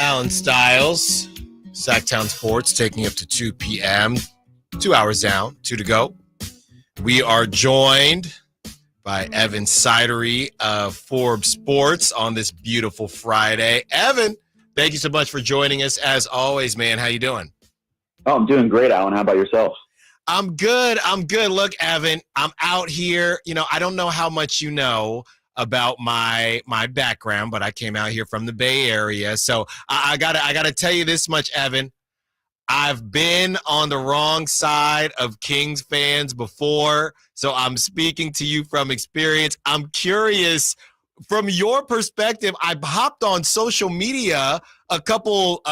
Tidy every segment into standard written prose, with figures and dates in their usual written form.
Allen Stiles, Sactown Sports, taking up to 2 p.m. 2 hours down, 2 to go. We are joined by Evan Sidery of Forbes Sports on this beautiful Friday. Evan, thank you so much for joining us. As always, man, how you doing? Oh, I'm doing great, Alan. How about yourself? I'm good. Look, Evan, I'm out here. I don't know how much you know about my background, but I came out here from the Bay Area. So I gotta tell you this much, Evan. I've been on the wrong side of Kings fans before, so I'm speaking to you from experience. I'm curious, from your perspective, I hopped on social media a couple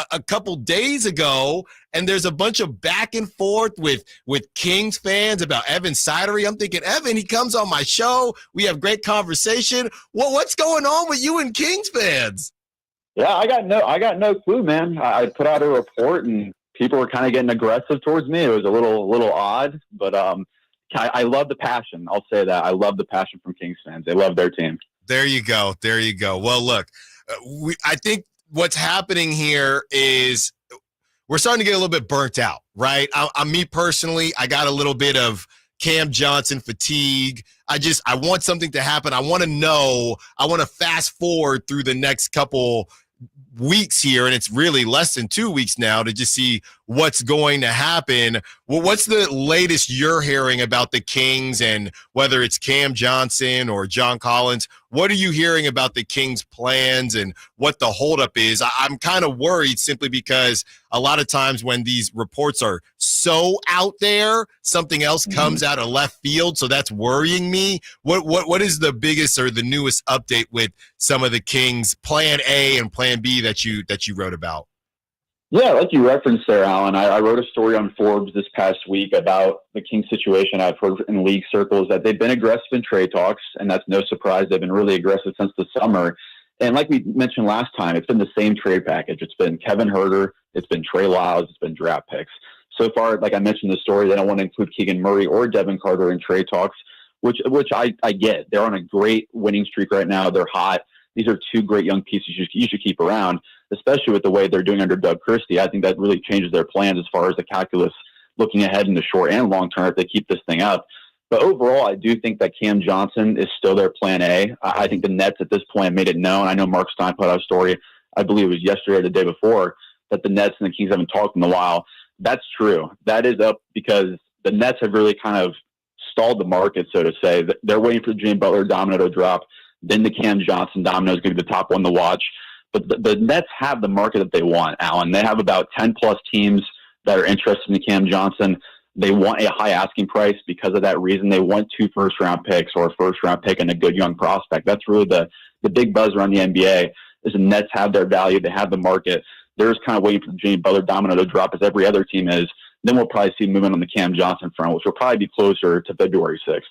days ago, and there's a bunch of back and forth with Kings fans about Evan Sidery. I'm thinking, Evan, he comes on my show. We have great conversation. What's going on with you and Kings fans? Yeah, I got no clue, man. I put out a report, and people were kind of getting aggressive towards me. It was a little odd, but I love the passion. I'll say that. I love the passion from Kings fans. They love their team. There you go. Well, look, I think what's happening here is we're starting to get a little bit burnt out, right? Me personally, I got a little bit of Cam Johnson fatigue. I want something to happen. I want to fast forward through the next couple weeks here, and it's really less than 2 weeks now, to just see what's going to happen. Well, what's the latest you're hearing about the Kings, and whether it's Cam Johnson or John Collins? What are you hearing about the Kings' plans and what the holdup is? I'm kind of worried, simply because a lot of times when these reports are so out there, something else comes out of left field. So that's worrying me. What is the biggest or the newest update with some of the Kings' plan A and plan B that you wrote about? Yeah, like you referenced there, Alan, I wrote a story on Forbes this past week about the Kings situation. I've heard in league circles that they've been aggressive in trade talks, and that's no surprise. They've been really aggressive since the summer. And like we mentioned last time, it's been the same trade package. It's been Kevin Huerter, it's been Trey Lyles, it's been draft picks. So far, like I mentioned in the story, they don't want to include Keegan Murray or Devin Carter in trade talks, which I get. They're on a great winning streak right now. They're hot. These are two great young pieces you should keep around, especially with the way they're doing under Doug Christie. I think that really changes their plans as far as the calculus looking ahead in the short and long term if they keep this thing up. But overall, I do think that Cam Johnson is still their plan A. I think the Nets at this point made it known. I know Mark Stein put out a story, I believe it was yesterday or the day before, that the Nets and the Kings haven't talked in a while. That's true. That is up because the Nets have really kind of stalled the market, so to say. They're waiting for the Jimmy Butler domino to drop. Then the Cam Johnson domino is going to be the top one to watch. But the Nets have the market that they want, Alan. They have about 10-plus teams that are interested in Cam Johnson. They want a high asking price because of that reason. They want 2 first-round picks or a first-round pick and a good young prospect. That's really the big buzz around the NBA is the Nets have their value. They have the market. They're just kind of waiting for the Jimmy Butler domino to drop as every other team is. Then we'll probably see movement on the Cam Johnson front, which will probably be closer to February 6th.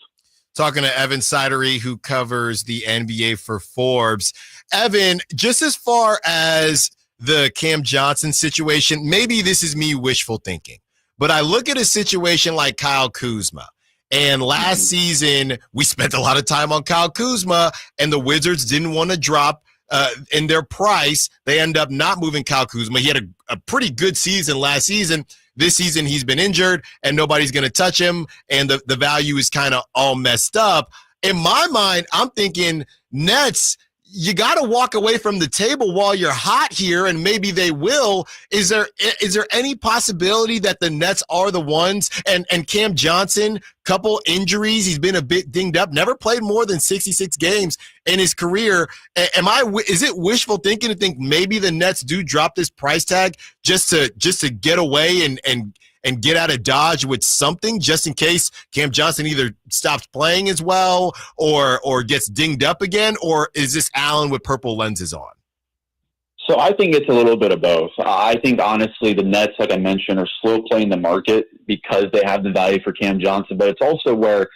Talking to Evan Sidery, who covers the NBA for Forbes. Evan, just as far as the Cam Johnson situation, maybe this is me wishful thinking, but I look at a situation like Kyle Kuzma. And last season, we spent a lot of time on Kyle Kuzma, and the Wizards didn't want to drop in their price. They end up not moving Kyle Kuzma. He had a pretty good season last season. This season, he's been injured, and nobody's going to touch him, and the value is kind of all messed up. In my mind, I'm thinking, Nets, you got to walk away from the table while you're hot here, and maybe they will. Is there any possibility that the Nets are the ones? And Cam Johnson, couple injuries, he's been a bit dinged up, never played more than 66 games in his career. Is it wishful thinking to think maybe the Nets do drop this price tag just to get away and get out of Dodge with something, just in case Cam Johnson either stops playing as well or gets dinged up again? Or is this Allen with purple lenses on? So I think it's a little bit of both. I think, honestly, the Nets, like I mentioned, are slow playing the market because they have the value for Cam Johnson. But it's also where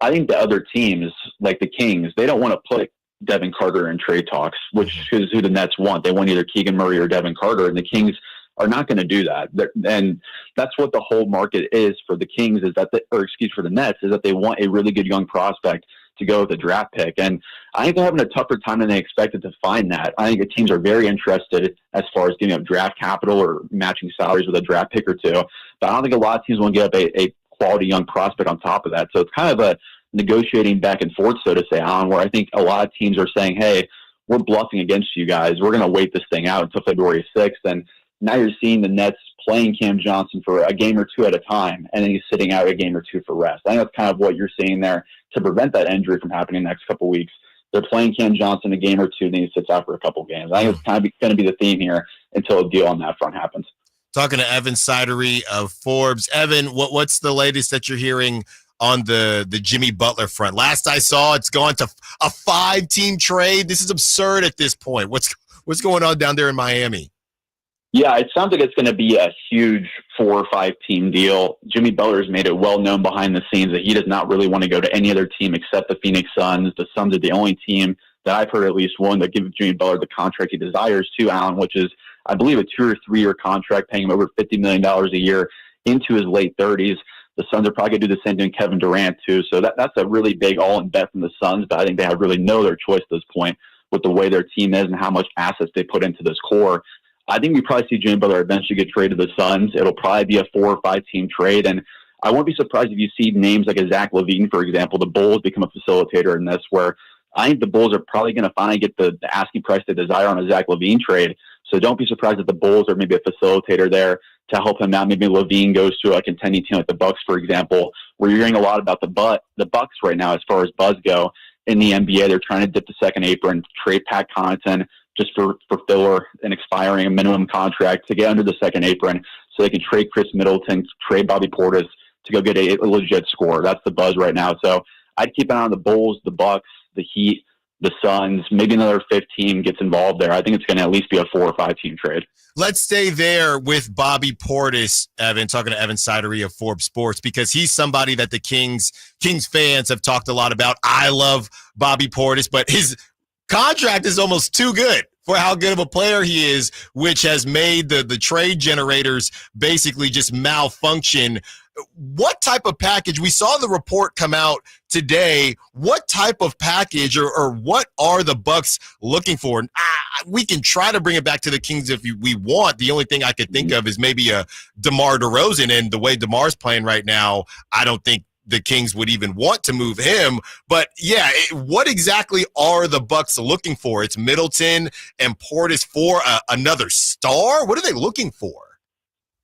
I think the other teams, like the Kings, they don't want to put Devin Carter in trade talks, which is who the Nets want. They want either Keegan Murray or Devin Carter, and the Kings are not going to do that. And that's what the whole market is for the Kings, for the Nets, is that they want a really good young prospect to go with a draft pick. And I think they're having a tougher time than they expected to find that. I think the teams are very interested as far as giving up draft capital or matching salaries with a draft pick or two. But I don't think a lot of teams want to give up a quality young prospect on top of that. So it's kind of a negotiating back and forth, so to say, Alan, where I think a lot of teams are saying, hey, we're bluffing against you guys. We're going to wait this thing out until February 6th. And now you're seeing the Nets playing Cam Johnson for a game or two at a time, and then he's sitting out a game or two for rest. I think that's kind of what you're seeing there to prevent that injury from happening the next couple of weeks. They're playing Cam Johnson a game or two, then he sits out for a couple of games. I think it's kind of going to be the theme here until a deal on that front happens. Talking to Evan Sidery of Forbes. Evan, what's the latest that you're hearing on the Jimmy Butler front? Last I saw, it's gone to a 5-team trade. This is absurd at this point. What's going on down there in Miami? Yeah, it sounds like it's going to be a huge 4 or 5 team deal. Jimmy Butler's made it well known behind the scenes that he does not really want to go to any other team except the Phoenix Suns. The Suns are the only team that I've heard at least one that give Jimmy Butler the contract he desires to, Allen, which is, I believe, a 2 or 3 year contract paying him over $50 million a year into his late 30s. The Suns are probably going to do the same thing to Kevin Durant, too. So that's a really big all-in bet from the Suns, but I think they have really no other choice at this point with the way their team is and how much assets they put into this core. I think we probably see Jimmy Butler eventually get traded to the Suns. It'll probably be a 4 or 5 team trade. And I won't be surprised if you see names like a Zach LaVine, for example. The Bulls become a facilitator in this, where I think the Bulls are probably going to finally get the asking price they desire on a Zach LaVine trade. So don't be surprised if the Bulls are maybe a facilitator there to help him out. Maybe LaVine goes to a contending team like the Bucks, for example, where you're hearing a lot about the Bucks right now as far as buzz go in the NBA. They're trying to dip the second apron, trade Pat Connaughton just for filler and expiring a minimum contract to get under the second apron so they can trade Chris Middleton, trade Bobby Portis to go get a legit scorer. That's the buzz right now. So I'd keep an eye on the Bulls, the Bucks, the Heat, the Suns, maybe another 5th team gets involved there. I think it's going to at least be a 4 or 5 team trade. Let's stay there with Bobby Portis, Evan, talking to Evan Sidery of Forbes Sports, because he's somebody that the Kings fans have talked a lot about. I love Bobby Portis, but his contract is almost too good for how good of a player he is, which has made the trade generators basically just malfunction. What type of package? We saw the report come out today. What type of package or what are the Bucks looking for? We can try to bring it back to the Kings if we want. The only thing I could think of is maybe a DeMar DeRozan, and the way DeMar's playing right now, I don't think the Kings would even want to move him. But yeah, what exactly are the Bucks looking for? It's Middleton and Portis for another star? What are they looking for?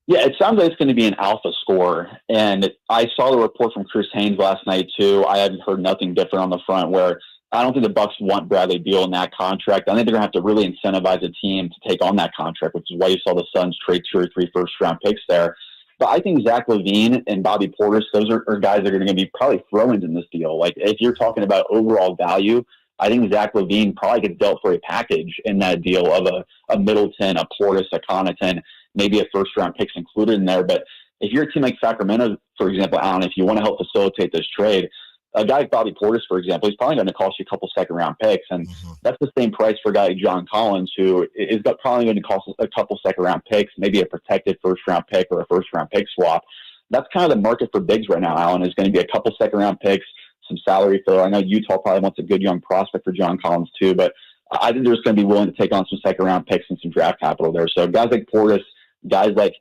Yeah, it sounds like it's going to be an alpha scorer. And I saw the report from Chris Haynes last night, too. I haven't heard nothing different on the front, where I don't think the Bucks want Bradley Beal in that contract. I think they're going to have to really incentivize a team to take on that contract, which is why you saw the Suns trade 2 or 3 first-round picks there. But I think Zach LaVine and Bobby Portis, those are guys that are going to be probably throw-ins in this deal. Like, if you're talking about overall value, I think Zach LaVine probably gets dealt for a package in that deal of a Middleton, a Portis, a Connaughton, maybe a first-round picks included in there. But if you're a team like Sacramento, for example, Allen, if you want to help facilitate this trade, a guy like Bobby Portis, for example, he's probably going to cost you a couple second-round picks. And that's the same price for a guy like John Collins, who is probably going to cost a couple second-round picks, maybe a protected first-round pick or a first-round pick swap. That's kind of the market for bigs right now, Allen, is going to be a couple second-round picks, some salary filler. I know Utah probably wants a good young prospect for John Collins, too, but I think they're just going to be willing to take on some second-round picks and some draft capital there. So guys like Portis, guys like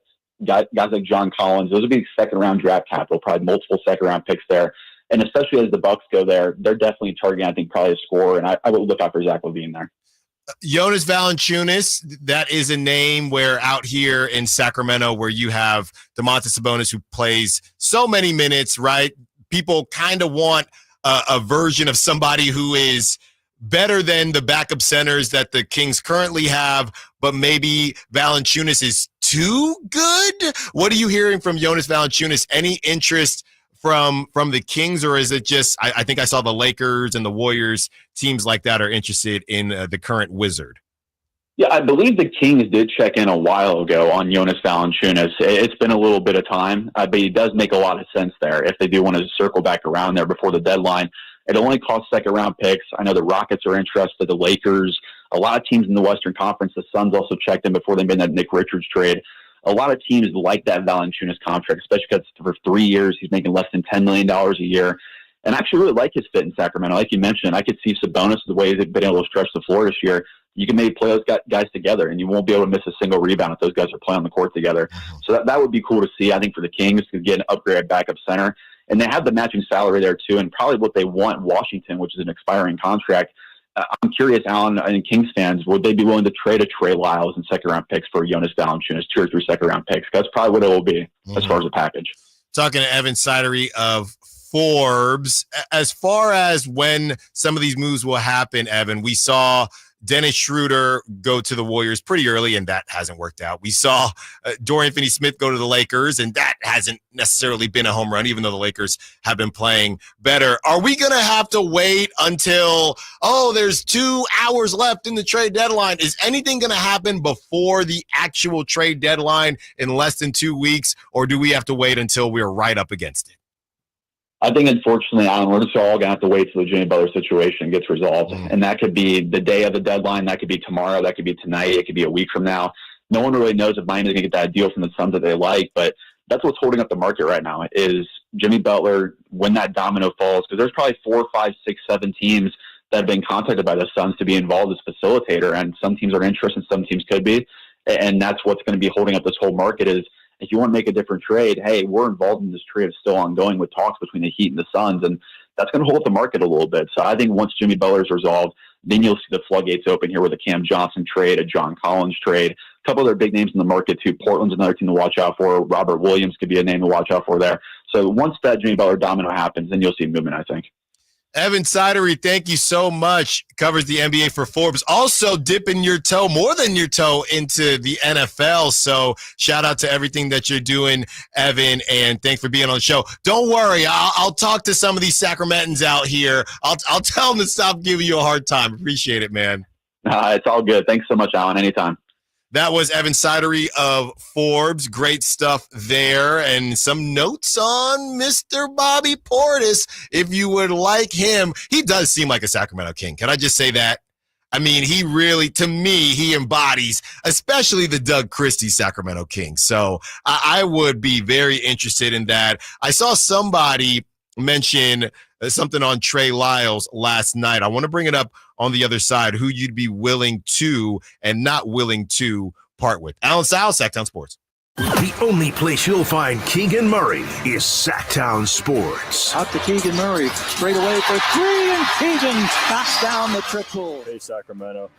John Collins, those would be second-round draft capital, probably multiple second-round picks there. And especially as the Bucks go there, they're definitely targeting, I think, probably a scorer. And I would look out for Zach LaVine there. Jonas Valanciunas, that is a name where out here in Sacramento, where you have Domantas Sabonis, who plays so many minutes, right? People kind of want a version of somebody who is better than the backup centers that the Kings currently have, but maybe Valanciunas is too good. What are you hearing from Jonas Valanciunas? Any interest from the Kings, or is it just, I think I saw the Lakers and the Warriors, teams like that are interested in the current Wizard? Yeah, I believe the Kings did check in a while ago on Jonas Valanciunas. It's been a little bit of time, but it does make a lot of sense there if they do want to circle back around there before the deadline. It only costs second-round picks. I know the Rockets are interested, the Lakers, a lot of teams in the Western Conference. The Suns also checked in before they made that Nick Richards trade. A lot of teams like that Valanciunas contract, especially because for 3 years he's making less than $10 million a year. And I actually really like his fit in Sacramento. Like you mentioned, I could see Sabonis, the way they've been able to stretch the floor this year. You can maybe play those guys together, and you won't be able to miss a single rebound if those guys are playing on the court together. So that would be cool to see, I think, for the Kings to get an upgraded backup center. And they have the matching salary there, too, and probably what they want Washington, which is an expiring contract. I'm curious, Alan, and Kings fans, would they be willing to trade a Trey Lyles and second-round picks for Jonas Valanciunas, 2 or 3 second-round picks? That's probably what it will be as far as a package. Talking to Evan Sidery of Forbes. As far as when some of these moves will happen, Evan, we saw Dennis Schroeder go to the Warriors pretty early, and that hasn't worked out. We saw Dorian Finney-Smith go to the Lakers, and that hasn't necessarily been a home run, even though the Lakers have been playing better. Are we going to have to wait until, there's 2 hours left in the trade deadline? Is anything going to happen before the actual trade deadline in less than 2 weeks, or do we have to wait until we're right up against it? I think, unfortunately, Alan, we're just all going to have to wait till the Jimmy Butler situation gets resolved. And that could be the day of the deadline. That could be tomorrow. That could be tonight. It could be a week from now. No one really knows if Miami's going to get that deal from the Suns that they like, but that's what's holding up the market right now is Jimmy Butler, when that domino falls, because there's probably 4, 5, 6, 7 teams that have been contacted by the Suns to be involved as facilitator, and some teams are interested, some teams could be. And that's what's going to be holding up this whole market is, if you want to make a different trade, hey, we're involved in this trade. It's still ongoing with talks between the Heat and the Suns, and that's going to hold up the market a little bit. So I think once Jimmy Butler's resolved, then you'll see the floodgates open here with a Cam Johnson trade, a John Collins trade, a couple other big names in the market too. Portland's another team to watch out for. Robert Williams could be a name to watch out for there. So once that Jimmy Butler domino happens, then you'll see movement, I think. Evan Sidery, thank you so much. Covers the NBA for Forbes. Also dipping your toe, more than your toe, into the NFL. So shout out to everything that you're doing, Evan, and thanks for being on the show. Don't worry, I'll talk to some of these Sacramentans out here. I'll tell them to stop giving you a hard time. Appreciate it, man. It's all good. Thanks so much, Alan. Anytime. That was Evan Sidery of Forbes. Great stuff there. And some notes on Mr. Bobby Portis, if you would like him. He does seem like a Sacramento King. Can I just say that? I mean, he really, to me, he embodies, especially the Doug Christie Sacramento Kings. So I would be very interested in that. I saw somebody mention something on Trey Lyles last night. I want to bring it up on the other side, who you'd be willing to and not willing to part with. Allen Stiles, Sactown Sports. The only place you'll find Keegan Murray is Sactown Sports. Out to Keegan Murray, straight away for 3, and Keegan knocks down the triple. Hey, Sacramento.